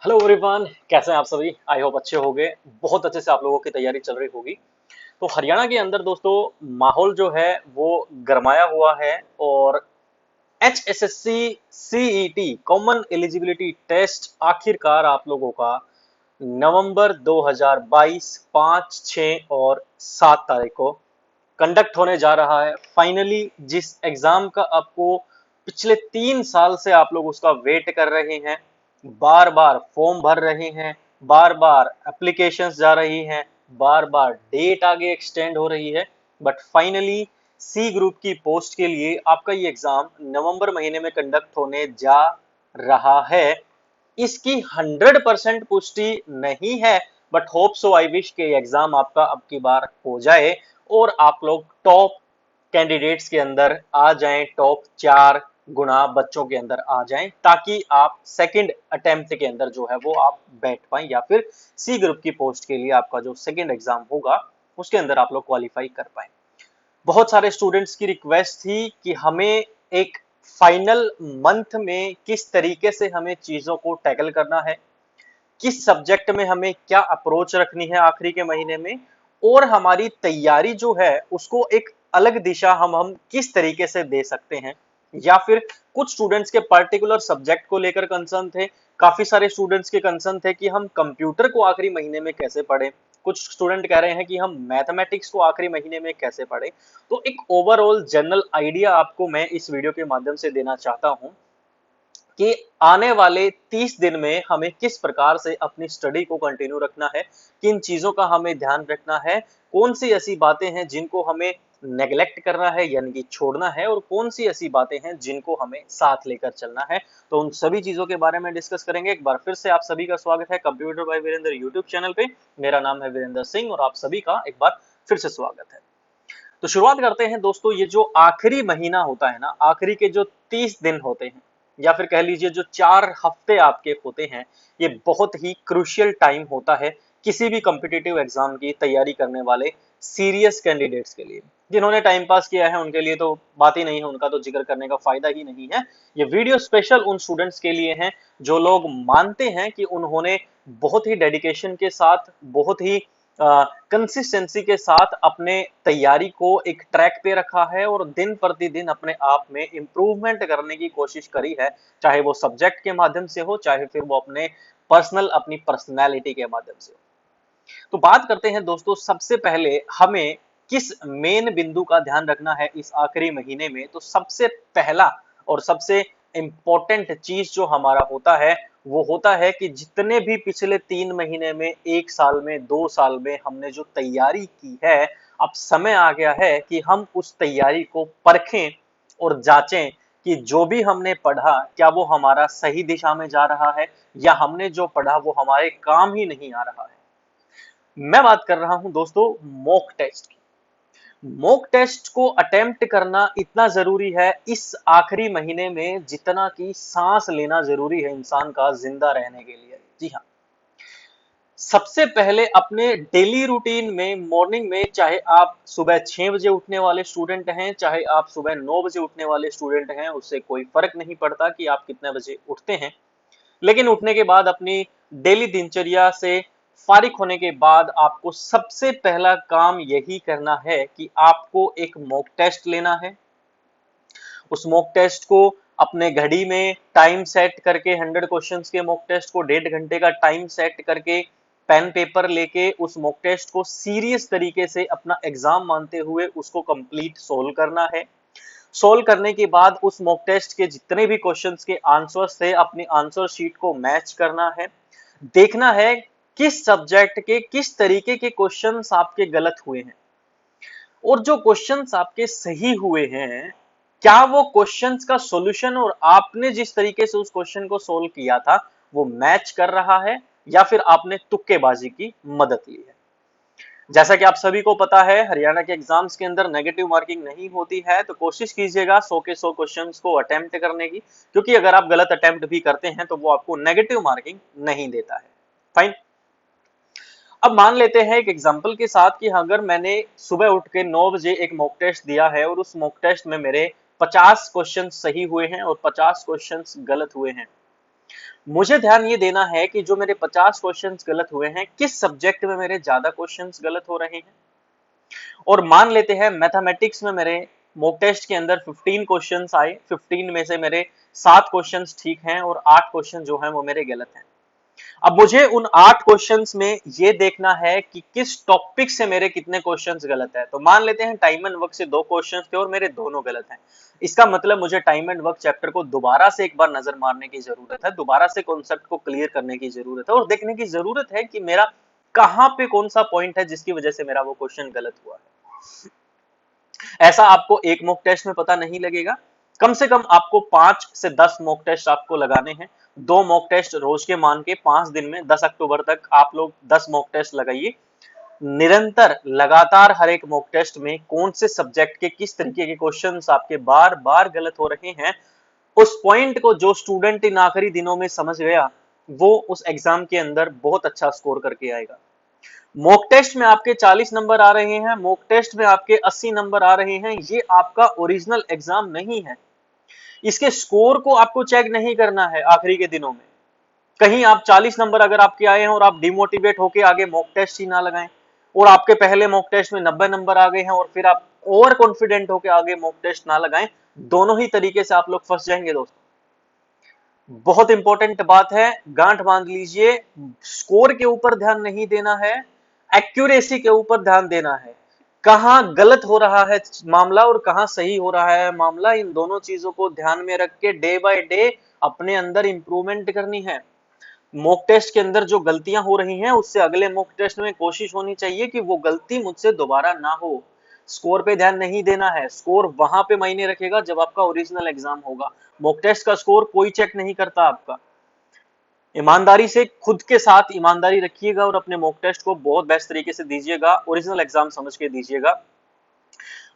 Hello everyone, कैसे हैं आप सभी। आई होप अच्छे होंगे। बहुत अच्छे से आप लोगों की तैयारी चल रही होगी। तो हरियाणा के अंदर दोस्तों माहौल जो है वो गरमाया हुआ है। और HSSC CET common eligibility test आखिरकार आप लोगों का नवंबर 2022 5, 6 और 7 तारीख को कंडक्ट होने जा रहा है। फाइनली जिस एग्जाम का आपको पिछले 3 साल से आप लोग उसका वेट कर रहे हैं, बार बार फॉर्म भर रहे हैं, बार बार एप्लीकेशंस जा रही हैं, बार बार डेट आगे एक्सटेंड हो रही है, बट फाइनली सी ग्रुप की पोस्ट के लिए आपका ये एग्जाम नवंबर महीने में कंडक्ट होने जा रहा है। इसकी 100% पुष्टि नहीं है, but hope so I wish के एग्जाम आपका अब की बार हो जाए और आप लोग टॉप कैंडिडेट्स के अंदर आ जाएं, टॉप 4 गुना बच्चों के अंदर आ जाएं, ताकि आप सेकंड अटेम्प्ट के अंदर जो है वो आप बैठ पाएं, या फिर सी ग्रुप की पोस्ट के लिए आपका जो सेकंड एग्जाम होगा उसके अंदर आप लोग क्वालिफाई कर पाए। बहुत सारे स्टूडेंट्स की रिक्वेस्ट थी कि हमें एक फाइनल मंथ में किस तरीके से हमें चीजों को टैकल करना है, किस सब्जेक्ट में हमें क्या अप्रोच रखनी है आखिरी के महीने में, और हमारी तैयारी जो है उसको एक अलग दिशा हम किस तरीके से दे सकते हैं। या फिर कुछ स्टूडेंट्स के पर्टिकुलर सब्जेक्ट को लेकर कंसर्न थे, काफी सारे स्टूडेंट्स के कंसर्न थे कि हम कंप्यूटर को आखिरी महीने में कैसे पढ़ें, कुछ स्टूडेंट कह रहे हैं कि हम मैथमेटिक्स को आखिरी महीने में कैसे पढ़ें। तो एक ओवरऑल जनरल आइडिया आपको मैं इस वीडियो के माध्यम से देना चाहता हूं कि आने वाले 30 दिन में हमें किस प्रकार से अपनी स्टडी को कंटिन्यू रखना है, किन चीजों का हमें ध्यान रखना है, कौन सी ऐसी बातें हैं जिनको हमें नेग्लेक्ट करना है यानी कि छोड़ना है, और कौन सी ऐसी बातें हैं जिनको हमें साथ लेकर चलना है। तो उन सभी चीजों के बारे में डिस्कस करेंगे। एक बार फिर से आप सभी का स्वागत है computer by Virendra YouTube channel पे। मेरा नाम है वीरेंद्र सिंह और आप सभी का एक बार फिर से स्वागत है। तो शुरुआत करते हैं दोस्तों। ये जो आखिरी महीना होता है ना, आखिरी के जो 30 दिन होते हैं, या फिर कह लीजिए जो 4 हफ्ते आपके होते हैं, ये बहुत ही क्रूशियल टाइम होता है किसी भी कॉम्पिटिटिव एग्जाम की तैयारी करने वाले सीरियस कैंडिडेट्स के लिए। जिन्होंने टाइम पास किया है उनके लिए तो बात ही नहीं है, उनका तो जिक्र करने का फायदा ही नहीं है। ये वीडियो स्पेशल उन स्टूडेंट्स के लिए है जो लोग मानते हैं कि उन्होंने बहुत ही डेडिकेशन के साथ, बहुत ही कंसिस्टेंसी के साथ अपने तैयारी को एक ट्रैक पे रखा है और दिन प्रतिदिन अपने आप में इंप्रूवमेंट करने की कोशिश करी है, चाहे वो सब्जेक्ट के माध्यम से हो, चाहे फिर वो अपने पर्सनल अपनी पर्सनैलिटी के माध्यम से हो। तो बात करते हैं दोस्तों, सबसे पहले हमें किस मेन बिंदु का ध्यान रखना है इस आखिरी महीने में। तो सबसे पहला और सबसे इंपॉर्टेंट चीज जो हमारा होता है वो होता है कि जितने भी पिछले 3 महीने में, 1 साल में, 2 साल में हमने जो तैयारी की है, अब समय आ गया है कि हम उस तैयारी को परखें और जांचें कि जो भी हमने पढ़ा क्या वो हमारा सही दिशा में जा रहा है, या हमने जो पढ़ा वो हमारे काम ही नहीं आ रहा है। मैं बात कर रहा हूं दोस्तों मॉक टेस्ट की। मॉक टेस्ट को अटेम्प्ट करना इतना जरूरी है इस आखिरी महीने में जितना कि सांस लेना जरूरी है इंसान का जिंदा रहने के लिए। जी हाँ, सबसे पहले अपने डेली रूटीन में मॉर्निंग में, चाहे आप सुबह 6 बजे उठने वाले स्टूडेंट हैं, चाहे आप सुबह 9 बजे उठने वाले स्टूडेंट हैं, उससे कोई फर्क नहीं पड़ता कि आप कितने बजे उठते हैं। लेकिन उठने के बाद अपनी डेली दिनचर्या से फारिग होने के बाद आपको सबसे पहला काम यही करना है कि आपको एक मॉक टेस्ट लेना है। उस मॉक टेस्ट को अपने घड़ी में टाइम सेट करके, 100 क्वेश्चंस के मॉक टेस्ट को 1.5 घंटे का टाइम सेट करके, पेन पेपर लेके उस मॉक टेस्ट को सीरियस तरीके से अपना एग्जाम मानते हुए उसको कंप्लीट सोल्व करना है। सोल्व करने के बाद उस मॉक टेस्ट के जितने भी क्वेश्चंस के आंसर्स थे अपनी आंसर शीट को मैच करना है। देखना है किस सब्जेक्ट के किस तरीके के क्वेश्चंस आपके गलत हुए हैं, और जो क्वेश्चंस आपके सही हुए हैं क्या वो क्वेश्चंस का सॉल्यूशन और आपने जिस तरीके से उस क्वेश्चन को सोल्व किया था वो मैच कर रहा है, या फिर आपने तुक्केबाजी की मदद ली है। जैसा कि आप सभी को पता है हरियाणा के एग्जाम्स के अंदर नेगेटिव मार्किंग नहीं होती है, तो कोशिश कीजिएगा 100 के 100 क्वेश्चंस को अटेम्प्ट करने की, क्योंकि अगर आप गलत अटेम्प्ट भी करते हैं तो वो आपको नेगेटिव मार्किंग नहीं देता है। फाइन। अब मान लेते हैं एक एग्जांपल के साथ कि अगर मैंने सुबह उठ के 9 बजे एक मॉक टेस्ट दिया है और उस मॉक टेस्ट में मेरे 50 क्वेश्चन सही हुए हैं और 50 क्वेश्चन गलत हुए हैं, मुझे ध्यान ये देना है कि जो मेरे 50 क्वेश्चंस गलत हुए हैं, किस सब्जेक्ट में मेरे ज्यादा क्वेश्चंस गलत हो रहे हैं। और मान लेते हैं मैथमेटिक्स में मेरे मॉक टेस्ट के अंदर 15 क्वेश्चंस आए, 15 में से मेरे 7 क्वेश्चंस ठीक हैं और 8 क्वेश्चन जो हैं वो मेरे गलत हैं। अब मुझे उन 8 क्वेश्चंस में ये देखना है कि किस टॉपिक से मेरे कितने क्वेश्चंस गलत है। तो मान लेते हैं टाइम एंड वर्क से 2 क्वेश्चंस थे और मेरे दोनों गलत हैं। इसका मतलब मुझे टाइम एंड वर्क चैप्टर को दोबारा से एक बार नजर मारने की जरूरत है, दोबारा से कॉन्सेप्ट को क्लियर करने की जरूरत है और देखने की जरूरत है कि मेरा कहां पे कौन सा पॉइंट है जिसकी वजह से मेरा वो क्वेश्चन गलत हुआ है। ऐसा आपको एक मॉक टेस्ट में पता नहीं लगेगा, कम से कम आपको 5 से 10 मॉक टेस्ट आपको लगाने हैं। 2 मॉक टेस्ट रोज के मान के 5 दिन में 10 अक्टूबर तक आप लोग 10 मॉक टेस्ट लगाइए। निरंतर लगातार हर एक मॉक टेस्ट में कौन से सब्जेक्ट के किस तरीके के क्वेश्चंस आपके बार बार गलत हो रहे हैं, उस पॉइंट को जो स्टूडेंट इन आखिरी दिनों में समझ गया वो उस एग्जाम के अंदर बहुत अच्छा स्कोर करके आएगा। मॉक टेस्ट में आपके 40 नंबर आ रहे हैं, मॉक टेस्ट में आपके 80 नंबर आ रहे हैं, ये आपका ओरिजिनल एग्जाम नहीं है। इसके स्कोर को आपको चेक नहीं करना है आखिरी के दिनों में। कहीं आप 40 नंबर अगर आपके आए हैं और आप डिमोटिवेट होकर आगे मॉक टेस्ट ही ना लगाएं, और आपके पहले मॉक टेस्ट में 90 नंबर आ गए हैं और फिर आप ओवर कॉन्फिडेंट होकर आगे मॉक टेस्ट ना लगाएं, दोनों ही तरीके से आप लोग फंस जाएंगे दोस्तों। बहुत इंपॉर्टेंट बात है, गांठ बांध लीजिए, स्कोर के ऊपर ध्यान नहीं देना है, एक्यूरेसी के ऊपर ध्यान देना है। कहां गलत हो रहा है मामला और कहां सही हो रहा है मामला, इन दोनों चीजों को ध्यान में रख के डे बाय डे अपने अंदर इंप्रूवमेंट करनी है। मॉक टेस्ट के अंदर जो गलतियां हो रही हैं उससे अगले मॉक टेस्ट में कोशिश होनी चाहिए कि वो गलती मुझसे दोबारा ना हो। स्कोर पे ध्यान नहीं देना है, स्कोर वहां पे मायने रखेगा जब आपका ओरिजिनल एग्जाम होगा। मॉक टेस्ट का स्कोर कोई चेक नहीं करता आपका। ईमानदारी से खुद के साथ ईमानदारी रखिएगा और अपने मॉक टेस्ट को बहुत बेस्ट तरीके से दीजिएगा, ओरिजिनल एग्जाम समझ के दीजिएगा।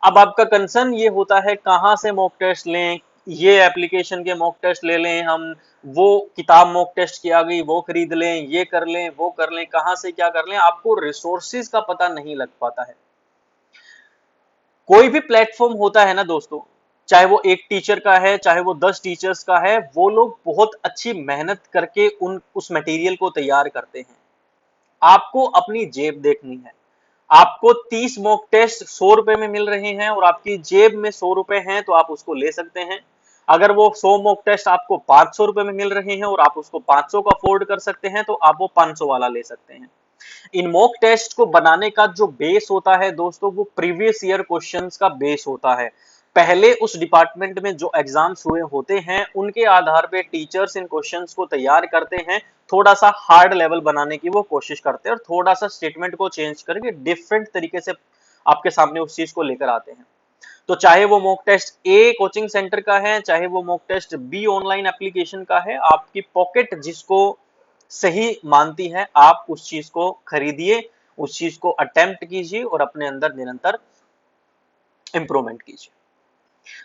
अब आपका कंसर्न ये होता है कहां से मॉक टेस्ट लें, ये एप्लीकेशन के मॉक टेस्ट ले लें हम, वो किताब मॉक टेस्ट की आ गई वो खरीद लें, ये कर लें वो कर लें, कहां से क्या कर लें, आपको रिसोर्सेज का पता नहीं लग पाता है। कोई भी प्लेटफॉर्म होता है ना दोस्तों, चाहे वो एक टीचर का है चाहे वो 10 टीचर्स का है, वो लोग बहुत अच्छी मेहनत करके उस मटेरियल को तैयार करते हैं। आपको अपनी जेब देखनी है। आपको 30 मॉक टेस्ट 100 रुपए में मिल रहे हैं और आपकी जेब में 100 रुपए हैं तो आप उसको ले सकते हैं। अगर वो 100 मॉक टेस्ट आपको 500 रुपए में मिल रहे हैं और आप उसको 500 का अफोर्ड कर सकते हैं तो आप वो 500 वाला ले सकते हैं। इन मॉक टेस्ट को बनाने का जो बेस होता है दोस्तों, वो प्रीवियस ईयर क्वेश्चंस का बेस होता है। पहले उस डिपार्टमेंट में जो एग्जाम्स हुए होते हैं उनके आधार पे टीचर्स इन क्वेश्चंस को तैयार करते हैं, थोड़ा सा हार्ड लेवल बनाने की वो कोशिश करते हैं और थोड़ा सा स्टेटमेंट को चेंज करके डिफरेंट तरीके से आपके सामने उस चीज को लेकर आते हैं। तो चाहे वो mock test A coaching centre का है, चाहे वो mock test B online application का है, आपकी पॉकेट जिसको सही मानती है आप उस चीज को खरीदिए, उस चीज को अटेम्प्ट कीजिए और अपने अंदर निरंतर इंप्रूवमेंट कीजिए।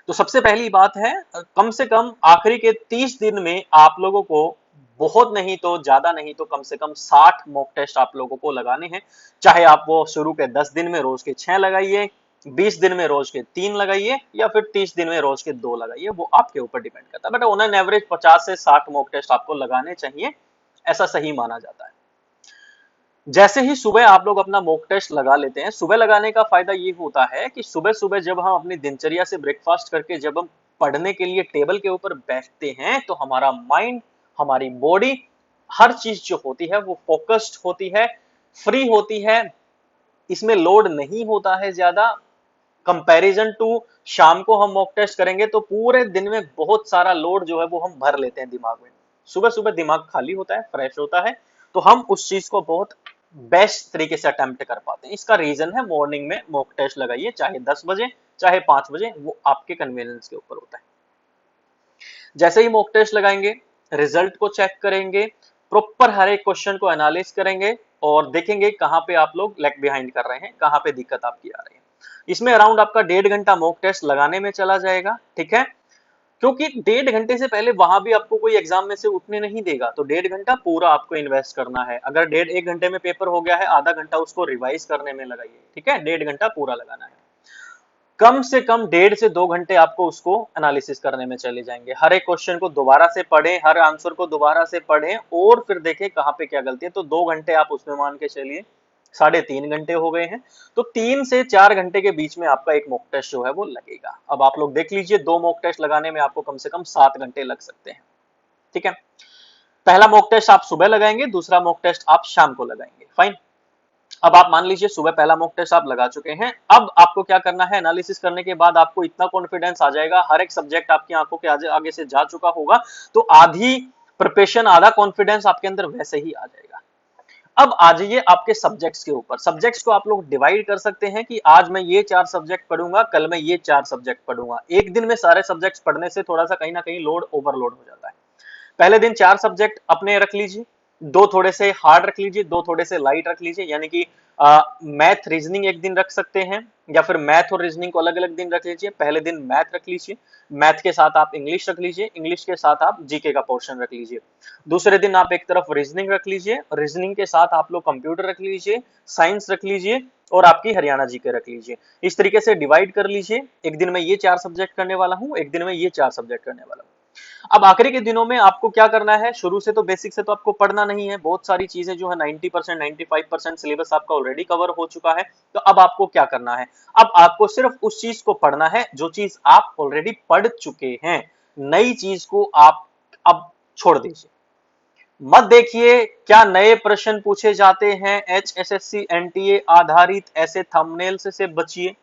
तो सबसे पहली बात है, कम से कम आखिरी के 30 दिन में आप लोगों को बहुत नहीं तो ज्यादा नहीं तो कम से कम 60 मॉक टेस्ट आप लोगों को लगाने हैं। चाहे आप वो शुरू के 10 दिन में रोज के 6 लगाइए, 20 दिन में रोज के 3 लगाइए या फिर 30 दिन में रोज के 2 लगाइए, वो आपके ऊपर डिपेंड करता है। बट ऑन एन एवरेज 50 से 60 मॉक टेस्ट आपको लगाने चाहिए, ऐसा सही माना जाता है। जैसे ही सुबह आप लोग अपना मॉक टेस्ट लगा लेते हैं, सुबह लगाने का फायदा ये होता है कि सुबह सुबह जब हम अपनी दिनचर्या से ब्रेकफास्ट करके जब हम पढ़ने के लिए टेबल के ऊपर बैठते हैं तो हमारा माइंड, हमारी बॉडी, हर चीज जो होती है वो फोकस्ड होती है, फ्री होती है, इसमें लोड नहीं होता है ज्यादा। कंपैरिजन टू शाम को हम मॉक टेस्ट करेंगे तो पूरे दिन में बहुत सारा लोड जो है वो हम भर लेते हैं दिमाग में। सुबह सुबह दिमाग खाली होता है, फ्रेश होता है, तो हम उस चीज को बहुत बेस्ट तरीके से अटेम्प्ट कर पाते हैं। इसका रीजन है मॉर्निंग में मॉक टेस्ट लगाइए, चाहे 10 बजे चाहे 5 बजे, वो आपके कन्वीनियंस के ऊपर होता है। जैसे ही मॉक टेस्ट लगाएंगे, रिजल्ट को चेक करेंगे, प्रॉपर हर एक क्वेश्चन को एनालिस करेंगे और देखेंगे कहां पे आप लोग लैग बिहाइंड कर रहे हैं, कहां पे दिक्कत आपकी आ रही है। इसमें अराउंड आपका 1.5 घंटा मॉक टेस्ट लगाने में चला जाएगा, ठीक है, क्योंकि 1.5 घंटे से पहले वहां भी आपको कोई एग्जाम में से उठने नहीं देगा, तो 1.5 घंटा पूरा आपको इन्वेस्ट करना है। अगर 1.5 घंटे में पेपर हो गया है, आधा घंटा उसको रिवाइज करने में लगाइए, ठीक है, 1.5 घंटा पूरा लगाना है। कम से कम 1.5 से 2 घंटे आपको उसको एनालिसिस करने में चले जाएंगे। हर एक क्वेश्चन को दोबारा से पढ़ें, हर आंसर को दोबारा से पढ़ें और फिर देखें कहाँ पे क्या गलती है। तो 2 घंटे आप उसमें मान के चलिए, 3.5 घंटे हो गए हैं। तो 3 से 4 घंटे के बीच में आपका एक मॉक टेस्ट जो है वो लगेगा। अब आप लोग देख लीजिए, 2 मॉक टेस्ट लगाने में आपको कम से कम 7 घंटे लग सकते हैं। ठीक है, पहला मॉक टेस्ट आप सुबह लगाएंगे, दूसरा मॉक टेस्ट आप शाम को लगाएंगे। फाइन। अब आप मान लीजिए सुबह पहला मॉक टेस्ट आप लगा चुके हैं। अब आपको क्या करना है, एनालिसिस करने के बाद आपको इतना कॉन्फिडेंस आ जाएगा, हर एक सब्जेक्ट आपकी आंखों के आगे से जा चुका होगा, तो आधी प्रिपरेशन, आधा कॉन्फिडेंस आपके अंदर वैसे ही आ जाएगा। अब आ जाइए आपके सब्जेक्ट्स के ऊपर। सब्जेक्ट्स को आप लोग डिवाइड कर सकते हैं कि आज मैं ये 4 सब्जेक्ट पढ़ूंगा, कल मैं ये 4 सब्जेक्ट पढ़ूंगा। एक दिन में सारे सब्जेक्ट्स पढ़ने से थोड़ा सा कहीं ना कहीं लोड ओवरलोड हो जाता है। पहले दिन 4 सब्जेक्ट अपने रख लीजिए, 2 थोड़े से हार्ड रख लीजिए, 2 थोड़े से लाइट रख लीजिए। यानी कि मैथ रीजनिंग एक दिन रख सकते हैं, या फिर मैथ और रीजनिंग को अलग अलग दिन रख लीजिए। पहले दिन मैथ रख लीजिए, मैथ के साथ आप इंग्लिश रख लीजिए, इंग्लिश के साथ आप जीके का पोर्शन रख लीजिए। दूसरे दिन आप एक तरफ रीजनिंग रख लीजिए, रीजनिंग के साथ आप लोग कंप्यूटर रख लीजिए, साइंस रख लीजिए और आपकी हरियाणा जीके रख लीजिए। इस तरीके से डिवाइड कर लीजिए, एक दिन में ये 4 सब्जेक्ट करने वाला हूं, एक दिन में ये 4 सब्जेक्ट करने वाला हूं। अब आखिरी के दिनों में आपको क्या करना है, शुरू से तो बेसिक से तो आपको पढ़ना नहीं है, बहुत सारी चीजें जो है 90% 95% सिलेबस आपका ऑलरेडी कवर हो चुका है। तो अब आपको क्या करना है, अब आपको सिर्फ उस चीज को पढ़ना है जो चीज आप ऑलरेडी पढ़ चुके हैं। नई चीज को आप अब छोड़ दीजिए, मत देखिए क्या नए प्रश्न पूछे जाते हैं HSSC NTA आधारित, ऐसे थंबनेल से बचिए।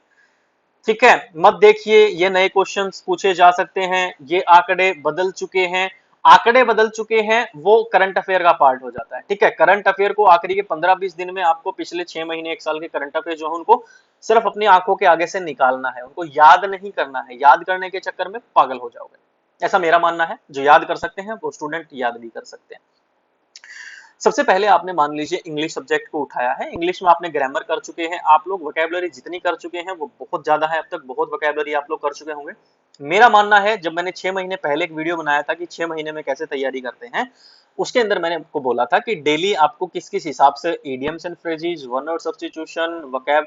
ठीक है, मत देखिए ये नए क्वेश्चंस पूछे जा सकते हैं, ये आंकड़े बदल चुके हैं। आंकड़े बदल चुके हैं वो करंट अफेयर का पार्ट हो जाता है। ठीक है, करंट अफेयर को आखिरी के 15-20 दिन में आपको पिछले 6 महीने 1 साल के करंट अफेयर जो है उनको सिर्फ अपनी आंखों के आगे से निकालना है, उनको याद नहीं करना है। याद करने के चक्कर में पागल हो जाओगे, ऐसा मेरा मानना है। जो याद कर सकते हैं वो स्टूडेंट याद भी कर सकते हैं। सबसे पहले आपने मान लीजिए इंग्लिश सब्जेक्ट को उठाया है, इंग्लिश में आपने ग्रामर कर चुके हैं, आप लोग वोकैबुलरी जितनी कर चुके हैं वो बहुत ज्यादा है, अब तक बहुत वोकैबुलरी आप लोग कर चुके होंगे। मेरा मानना है, जब मैंने 6 महीने पहले एक वीडियो बनाया था कि 6 महीने में कैसे तैयारी करते हैं, उसके अंदर मैंने आपको बोला था कि डेली आपको किस किस हिसाब से idioms and phrases, one word substitution, vocab,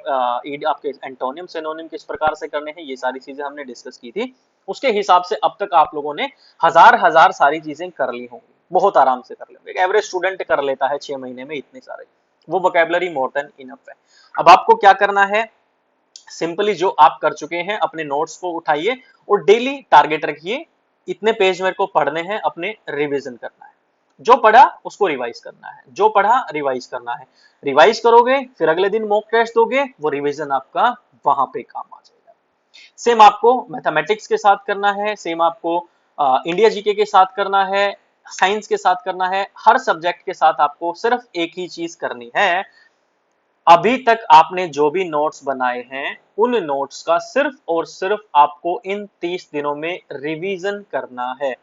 आपके एंटोनियम सिनोनिम किस प्रकार से करने हैं, ये सारी चीजें हमने डिस्कस की थी। उसके हिसाब से अब तक आप लोगों ने हजार हजार सारी चीजें कर ली होंगी, बहुत आराम से कर लेंगे। एक एवरेज स्टूडेंट कर लेता है 6 महीने में इतने सारे, वो वोकैबुलरी मोर देन इनफ है। अब आपको क्या करना है, सिंपली जो आप कर चुके हैं अपने नोट्स को उठाइए और डेली टारगेट रखिए, इतने पेज मेरे को पढ़ने हैं, अपने रिवीजन करना है। जो पढ़ा उसको रिवाइज करना है, जो पढ़ा रिवाइज करना है। रिवाइज करोगे फिर अगले दिन मॉक टेस्ट दोगे, वो रिवीजन आपका वहां पे काम आ जाएगा। सेम आपको मैथमेटिक्स के साथ करना है, सेम आपको इंडिया जीके के साथ करना है, साइंस के साथ करना है। हर सब्जेक्ट के साथ आपको सिर्फ एक ही चीज करनी है, अभी तक आपने जो भी नोट्स बनाए हैं उन नोट्स का सिर्फ और सिर्फ आपको इन 30 दिनों में रिवीजन करना है।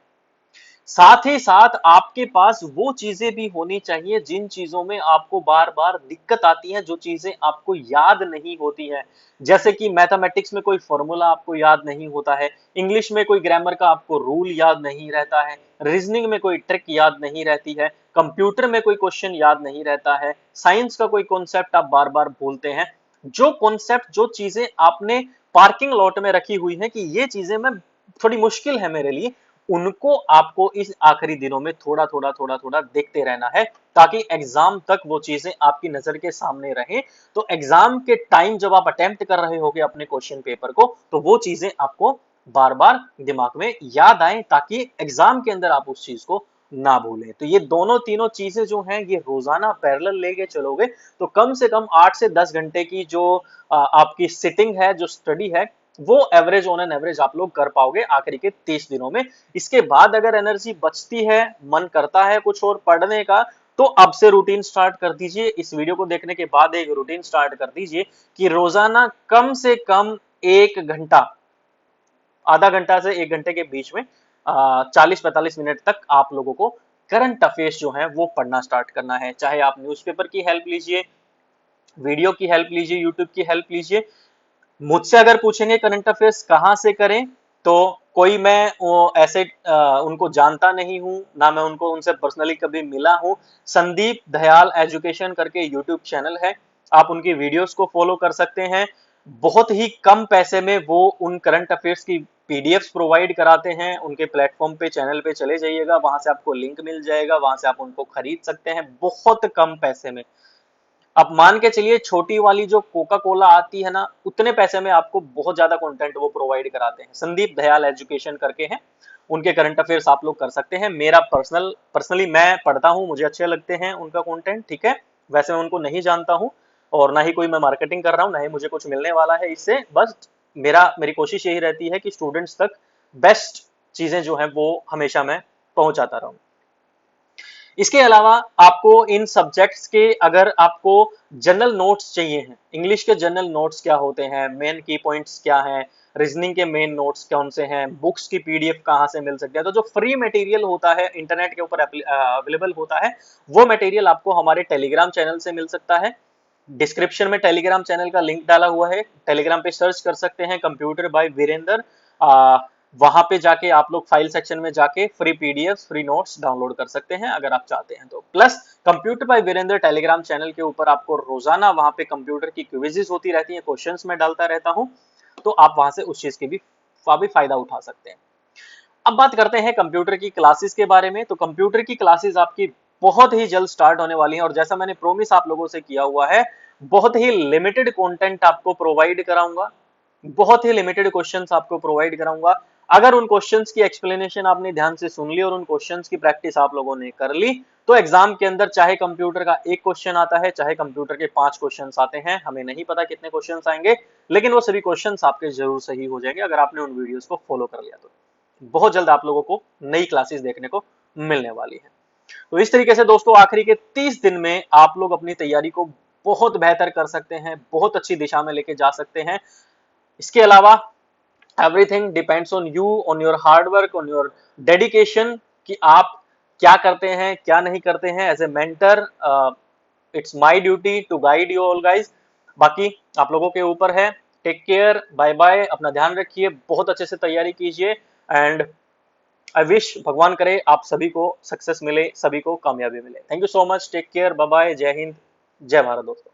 साथ ही साथ आपके पास वो चीजें भी होनी चाहिए जिन चीजों में आपको बार बार दिक्कत आती है, जो चीजें आपको याद नहीं होती है। जैसे कि मैथमेटिक्स में कोई फॉर्मूला आपको याद नहीं होता है, इंग्लिश में कोई ग्रामर का आपको रूल याद नहीं रहता है, रीजनिंग में कोई ट्रिक याद नहीं रहती है, कंप्यूटर में कोई क्वेश्चन याद नहीं रहता है, साइंस का कोई कॉन्सेप्ट आप बार बार भूलते हैं। जो कॉन्सेप्ट, जो चीजें आपने पार्किंग लॉट में रखी हुई है कि ये चीजें मैं थोड़ी मुश्किल है मेरे लिए, उनको आपको इस आखिरी दिनों में थोड़ा थोड़ा थोड़ा थोड़ा देखते रहना है, ताकि एग्जाम तक वो चीजें आपकी नजर के सामने रहें। तो एग्जाम के टाइम जब आप अटेम्प्ट कर रहे होगे अपने क्वेश्चन पेपर को, तो वो चीजें आपको बार बार दिमाग में याद आए, ताकि एग्जाम के अंदर आप उस चीज को ना भूलें। तो ये दोनों तीनों चीजें जो हैं ये रोजाना पैरेलल लेके चलोगे तो कम से कम 8 से 10 घंटे की जो आपकी सिटिंग है, जो स्टडी है, वो एवरेज ऑन एन एवरेज आप लोग कर पाओगे आखिरी के 30 दिनों में। इसके बाद अगर एनर्जी बचती है, मन करता है कुछ और पढ़ने का, तो अब से रूटीन स्टार्ट कर दीजिए। इस वीडियो को देखने के बाद एक रूटीन स्टार्ट कर दीजिए कि रोजाना कम से कम 1 घंटा, आधा घंटा से 1 घंटे के बीच में 40-45 मिनट तक आप लोगों को करंट अफेयर्स जो है वो पढ़ना स्टार्ट करना है। चाहे आप न्यूज़पेपर की हेल्प लीजिए, वीडियो की हेल्प लीजिए, यूट्यूब की हेल्प लीजिए। मुझसे अगर पूछेंगे करंट अफेयर्स कहाँ से करें, तो कोई मैं ऐसे उनको जानता नहीं हूं, ना मैं उनको उनसे पर्सनली कभी मिला हूं। संदीप दयाल एजुकेशन करके यूट्यूब चैनल है, आप उनकी वीडियोस को फॉलो कर सकते हैं। बहुत ही कम पैसे में वो उन करंट अफेयर्स की पीडीएफ्स प्रोवाइड कराते हैं। उनके प्लेटफॉर्म पे, चैनल पे चले जाइएगा, वहां से आपको लिंक मिल जाएगा, वहां से आप उनको खरीद सकते हैं बहुत कम पैसे में। अब मान के चलिए छोटी वाली जो कोका कोला आती है ना, उतने पैसे में आपको बहुत ज्यादा कंटेंट वो प्रोवाइड कराते हैं। संदीप दयाल एजुकेशन करके हैं, उनके करंट अफेयर्स आप लोग कर सकते हैं। मेरा पर्सनली मैं पढ़ता हूँ, मुझे अच्छे लगते हैं उनका कंटेंट, ठीक है। वैसे मैं उनको नहीं जानता हूँ और ना ही कोई मैं मार्केटिंग कर रहा हूँ, ना ही मुझे कुछ मिलने वाला है इससे। बस मेरी कोशिश यही रहती है कि स्टूडेंट्स तक बेस्ट चीजें जो है वो हमेशा मैं पहुंचाता रहूं। इसके अलावा आपको इन सब्जेक्ट्स के, अगर आपको जनरल नोट्स चाहिए हैं, इंग्लिश के जनरल नोट्स क्या होते हैं, मेन की पॉइंट्स क्या हैं, रीजनिंग के मेन नोट्स कौन से हैं, बुक्स की पीडीएफ कहाँ से मिल सकती है, तो जो फ्री मटेरियल होता है इंटरनेट के ऊपर अवेलेबल होता है, वो मटेरियल आपको हमारे टेलीग्राम चैनल से मिल सकता है। डिस्क्रिप्शन में टेलीग्राम चैनल का लिंक डाला हुआ है, टेलीग्राम पे सर्च कर सकते हैं कंप्यूटर बाय वीरेंद्र। वहां पे जाके आप लोग फाइल सेक्शन में जाके free PDF, free notes download कर सकते हैं अगर आप चाहते हैं तो। Plus computer by Virendra Telegram channel के ऊपर आपको रोजाना वहां पे कंप्यूटर की क्विजेस होती रहती हैं, क्वेश्चंस मैं डालता रहता हूं, तो आप वहां से उस चीज की भी फायदा उठा सकते हैं। अब बात करते हैं कंप्यूटर की क्लासेस के बारे में। तो कंप्यूटर की क्लासेस आपकी बहुत ही जल्द स्टार्ट होने वाली हैं, और जैसा मैंने प्रोमिस आप लोगों से किया हुआ है, बहुत ही लिमिटेड कंटेंट आपको प्रोवाइड कराऊंगा, बहुत ही लिमिटेड क्वेश्चंस आपको प्रोवाइड कराऊंगा। अगर उन क्वेश्चंस की एक्सप्लेनेशन आपने ध्यान से सुन ली और उन क्वेश्चंस की प्रैक्टिस आप लोगों ने कर ली, तो एग्जाम के अंदर चाहे कंप्यूटर का एक क्वेश्चन आता है, चाहे कंप्यूटर के 5 क्वेश्चंस आते हैं, हमें नहीं पता कितने क्वेश्चंस आएंगे, लेकिन वो सभी क्वेश्चंस आपके जरूर सही हो जाएंगे अगर आपने उन वीडियोस को फॉलो कर लिया तो। बहुत जल्द आप लोगों को नई क्लासेस देखने को मिलने वाली है। तो इस तरीके से दोस्तों आखिरी के 30 दिन में आप लोग अपनी तैयारी को बहुत बेहतर कर सकते हैं, बहुत अच्छी दिशा में लेके जा सकते हैं। इसके अलावा everything depends on you, on your hard work, on your dedication, कि आप क्या करते हैं क्या नहीं करते हैं। As a mentor it's my duty to guide you all guys, बाकी आप लोगों के ऊपर है। टेक केयर, बाय बाय, अपना ध्यान रखिए, बहुत अच्छे से तैयारी कीजिए, एंड आई विश, भगवान करे आप सभी को सक्सेस मिले, सभी को कामयाबी मिले। Thank you so much, take care, bye bye, जय हिंद, जय भारत दोस्तों।